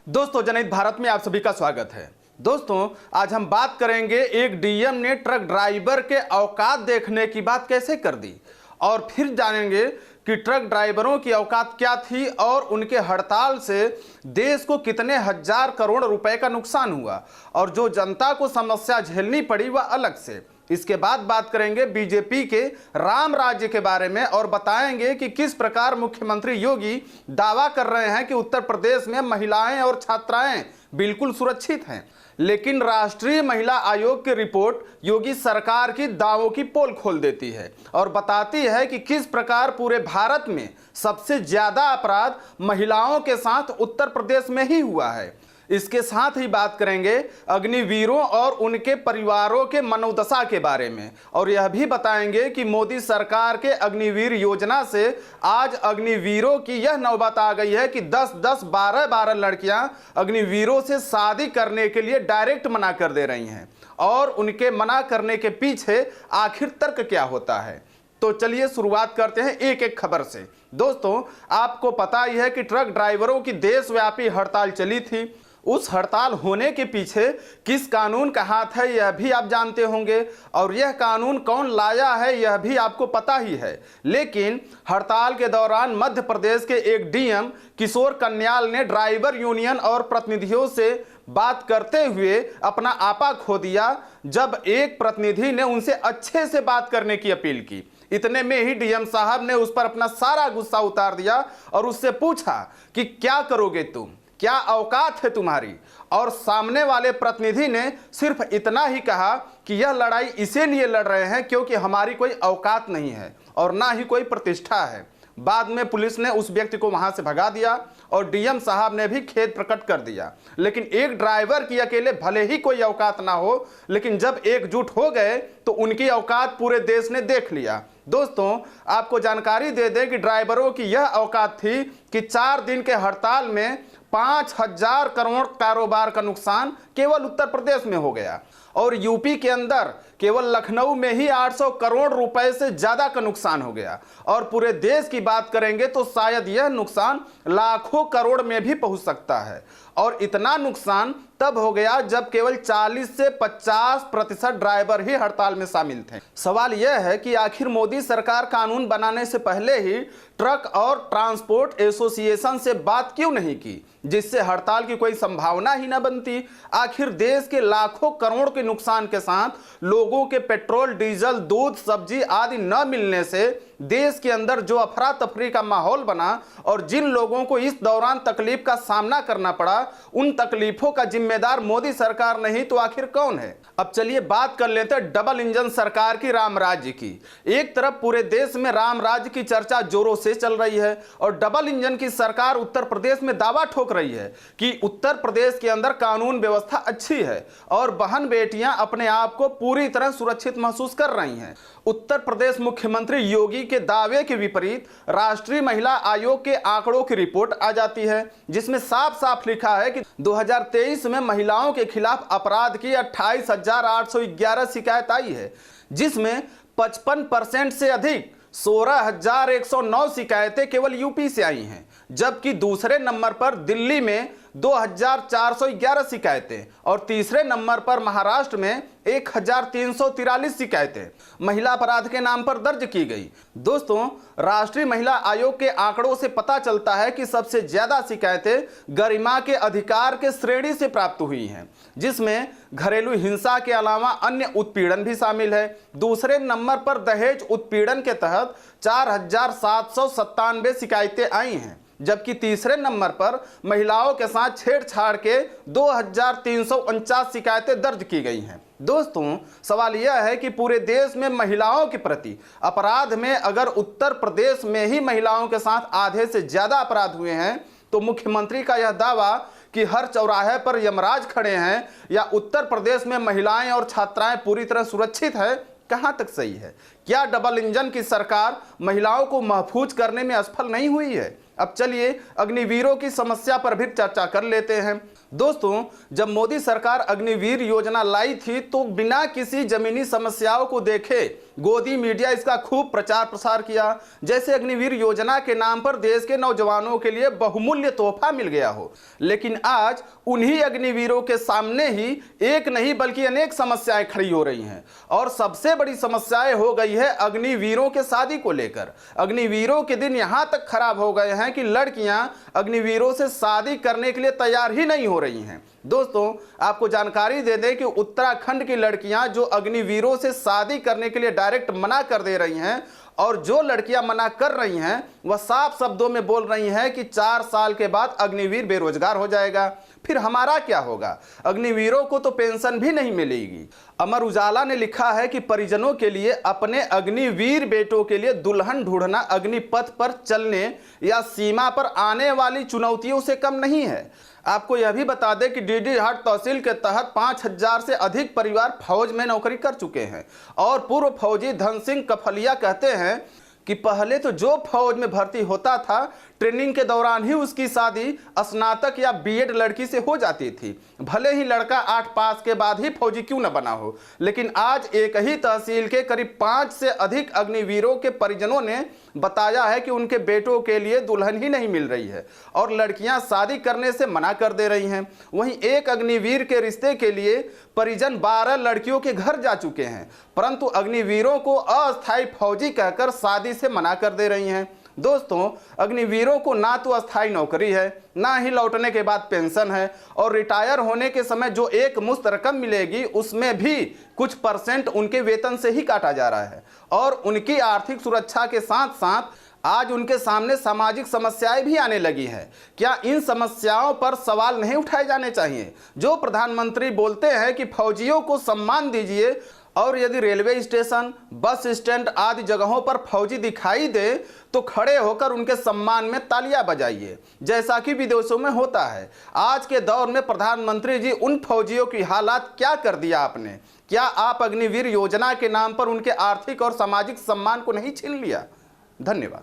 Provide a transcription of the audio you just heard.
दोस्तों, जनहित भारत में आप सभी का स्वागत है। दोस्तों, आज हम बात करेंगे एक डीएम ने ट्रक ड्राइवर के औकात देखने की बात कैसे कर दी, और फिर जानेंगे कि ट्रक ड्राइवरों की औकात क्या थी और उनके हड़ताल से देश को कितने हजार करोड़ रुपए का नुकसान हुआ और जो जनता को समस्या झेलनी पड़ी वह अलग से। इसके बाद बात करेंगे बीजेपी के राम राज्य के बारे में और बताएंगे कि किस प्रकार मुख्यमंत्री योगी दावा कर रहे हैं कि उत्तर प्रदेश में महिलाएं और छात्राएं बिल्कुल सुरक्षित हैं, लेकिन राष्ट्रीय महिला आयोग की रिपोर्ट योगी सरकार की दावों की पोल खोल देती है और बताती है कि किस प्रकार पूरे भारत में सबसे ज्यादा अपराध महिलाओं के साथ उत्तर प्रदेश में ही हुआ है। इसके साथ ही बात करेंगे अग्निवीरों और उनके परिवारों के मनोदशा के बारे में और यह भी बताएंगे कि मोदी सरकार के अग्निवीर योजना से आज अग्निवीरों की यह नौबत आ गई है कि 10-10, 12-12 लड़कियां अग्निवीरों से शादी करने के लिए डायरेक्ट मना कर दे रही हैं और उनके मना करने के पीछे आखिर तर्क क्या होता है। तो चलिए शुरुआत करते हैं एक एक खबर से। दोस्तों, आपको पता ही है कि ट्रक ड्राइवरों की देशव्यापी हड़ताल चली थी। उस हड़ताल होने के पीछे किस कानून का हाथ है यह भी आप जानते होंगे और यह कानून कौन लाया है यह भी आपको पता ही है। लेकिन हड़ताल के दौरान मध्य प्रदेश के एक डीएम किशोर कन्याल ने ड्राइवर यूनियन और प्रतिनिधियों से बात करते हुए अपना आपा खो दिया जब एक प्रतिनिधि ने उनसे अच्छे से बात करने की अपील की। इतने में ही डीएम साहब ने उस पर अपना सारा गुस्सा उतार दिया और उससे पूछा कि क्या करोगे तुम, क्या औकात है तुम्हारी। और सामने वाले प्रतिनिधि ने सिर्फ इतना ही कहा कि यह लड़ाई इसीलिए लड़ रहे हैं क्योंकि हमारी कोई औकात नहीं है और ना ही कोई प्रतिष्ठा है। बाद में पुलिस ने उस व्यक्ति को वहां से भगा दिया और डीएम साहब ने भी खेद प्रकट कर दिया। लेकिन एक ड्राइवर की अकेले भले ही कोई औकात ना हो, लेकिन जब एकजुट हो गए तो उनकी औकात पूरे देश ने देख लिया। दोस्तों, आपको जानकारी दे दें कि ड्राइवरों की यह औकात थी कि 4 दिन के हड़ताल में 5,000 करोड़ कारोबार का नुकसान केवल उत्तर प्रदेश में हो गया और यूपी के अंदर केवल लखनऊ में ही 800 करोड़ रुपए से ज्यादा का नुकसान हो गया और पूरे देश की बात करेंगे तो शायद यह नुकसान लाखों करोड़ में भी पहुंच सकता है। और इतना नुकसान तब हो गया जब केवल 40 से 50% ड्राइवर ही हड़ताल में शामिल थे। सवाल यह है कि आखिर मोदी सरकार कानून बनाने से पहले ही ट्रक और ट्रांसपोर्ट एसोसिएशन से बात क्यों नहीं की, जिससे हड़ताल की कोई संभावना ही न बनती। आखिर देश के लाखों करोड़ के नुकसान के साथ लोगों के पेट्रोल, डीजल, दूध, सब्जी आदि न मिलने से देश के अंदर जो अफरा तफरी का माहौल बना और जिन लोगों को इस दौरान तकलीफ का सामना करना पड़ा, उन तकलीफों का जिम्मेदार मोदी सरकार नहीं तो आखिर कौन है। अब चलिए बात कर लेते हैं डबल इंजन सरकार की, राम राज्य की। एक तरफ पूरे देश में राम राज्य की चर्चा जोरों से चल रही है और डबल इंजन की सरकार उत्तर प्रदेश में दावा ठोक रही है कि उत्तर प्रदेश के अंदर कानून व्यवस्था अच्छी है और बहन बेटियां अपने आप को पूरी तरह सुरक्षित महसूस कर रही हैं। उत्तर प्रदेश मुख्यमंत्री योगी के दावे के विपरीत राष्ट्रीय महिला आयोग के आंकड़ों की रिपोर्ट आ जाती है जिसमें साफ साफ लिखा है कि 2023 में महिलाओं के खिलाफ अपराध की 28,811 शिकायत आई है, जिसमें 55% से अधिक 16,109 शिकायतें केवल यूपी से आई हैं, जबकि दूसरे नंबर पर दिल्ली में 2,411 शिकायतें और तीसरे नंबर पर महाराष्ट्र में 1,343 शिकायतें महिला अपराध के नाम पर दर्ज की गई। दोस्तों, राष्ट्रीय महिला आयोग के आंकड़ों से पता चलता है कि सबसे ज्यादा शिकायतें गरिमा के अधिकार के श्रेणी से प्राप्त हुई हैं, जिसमें घरेलू हिंसा के अलावा अन्य उत्पीड़न भी शामिल है। दूसरे नंबर पर दहेज उत्पीड़न के तहत 4,797 शिकायतें आई हैं, जबकि तीसरे नंबर पर महिलाओं के साथ छेड़छाड़ के 2,349 शिकायतें दर्ज की गई हैं। दोस्तों, सवाल यह है कि पूरे देश में महिलाओं के प्रति अपराध में अगर उत्तर प्रदेश में ही महिलाओं के साथ आधे से ज्यादा अपराध हुए हैं तो मुख्यमंत्री का यह दावा कि हर चौराहे पर यमराज खड़े हैं या उत्तर प्रदेश में महिलाएं और छात्राएं पूरी तरह सुरक्षित है, कहां तक सही है। क्या डबल इंजन की सरकार महिलाओं को महफूज करने में असफल नहीं हुई है? अब चलिए अग्निवीरों की समस्या पर भी चर्चा कर लेते हैं। दोस्तों, जब मोदी सरकार अग्निवीर योजना लाई थी तो बिना किसी जमीनी समस्याओं को देखे गोदी मीडिया इसका खूब प्रचार प्रसार किया, जैसे अग्निवीर योजना के नाम पर देश के नौजवानों के लिए बहुमूल्य तोहफा मिल गया हो। लेकिन आज उन्हीं अग्निवीरों के सामने ही एक नहीं बल्कि अनेक समस्याएं खड़ी हो रही हैं, और सबसे बड़ी समस्याएं हो गई है अग्निवीरों के शादी को लेकर। अग्निवीरों के दिन यहां तक खराब हो गए हैं कि लड़कियां अग्निवीरों से शादी करने के लिए तैयार ही नहीं हो रही हैं। दोस्तों, आपको जानकारी दे दें कि उत्तराखंड की लड़कियां जो अग्निवीरों से शादी करने के लिए डायरेक्ट मना कर दे रही हैं, और जो लड़कियां मना कर रही हैं वह साफ शब्दों में बोल रही हैं कि 4 साल के बाद अग्निवीर बेरोजगार हो जाएगा, फिर हमारा क्या होगा, अग्निवीरों को तो पेंशन भी नहीं मिलेगी। अमर उजाला ने लिखा है कि परिजनों के लिए अपने अग्निवीर बेटों के लिए दुल्हन ढूंढना अग्निपथ पर चलने या सीमा पर आने वाली चुनौतियों से कम नहीं है। आपको यह भी बता दें कि डीडीहाट तहसील के तहत 5000 से अधिक परिवार फौज में नौकरी कर चुके हैं, और पूर्व फौजी धन सिंह कफलिया कहते हैं कि पहले तो जो फौज में भर्ती होता था ट्रेनिंग के दौरान ही उसकी शादी स्नातक या बीएड लड़की से हो जाती थी, भले ही लड़का 8 पास के बाद ही फौजी क्यों न बना हो। लेकिन आज एक ही तहसील के करीब 5 से अधिक अग्निवीरों के परिजनों ने बताया है कि उनके बेटों के लिए दुल्हन ही नहीं मिल रही है और लड़कियां शादी करने से मना कर दे रही हैं। वहीं एक अग्निवीर के रिश्ते के लिए परिजन 12 लड़कियों के घर जा चुके हैं, परंतु अग्निवीरों को अस्थायी फौजी कहकर शादी से मना कर दे रही हैं। दोस्तों, अग्निवीरों को ना तो अस्थायी नौकरी है, ना ही लौटने के बाद पेंशन है, और रिटायर होने के समय जो एक मुश्त रकम मिलेगी उसमें भी कुछ % उनके वेतन से ही काटा जा रहा है। और उनकी आर्थिक सुरक्षा के साथ साथ आज उनके सामने सामाजिक समस्याएं भी आने लगी हैं। क्या इन समस्याओं पर सवाल नहीं उठाए जाने चाहिए? जो प्रधानमंत्री बोलते हैं कि फौजियों को सम्मान दीजिए, और यदि रेलवे स्टेशन, बस स्टैंड आदि जगहों पर फौजी दिखाई दे तो खड़े होकर उनके सम्मान में तालियां बजाइए, जैसा कि विदेशों में होता है। आज के दौर में प्रधानमंत्री जी उन फौजियों की हालात क्या कर दिया आपने? क्या आप अग्निवीर योजना के नाम पर उनके आर्थिक और सामाजिक सम्मान को नहीं छीन लिया? धन्यवाद।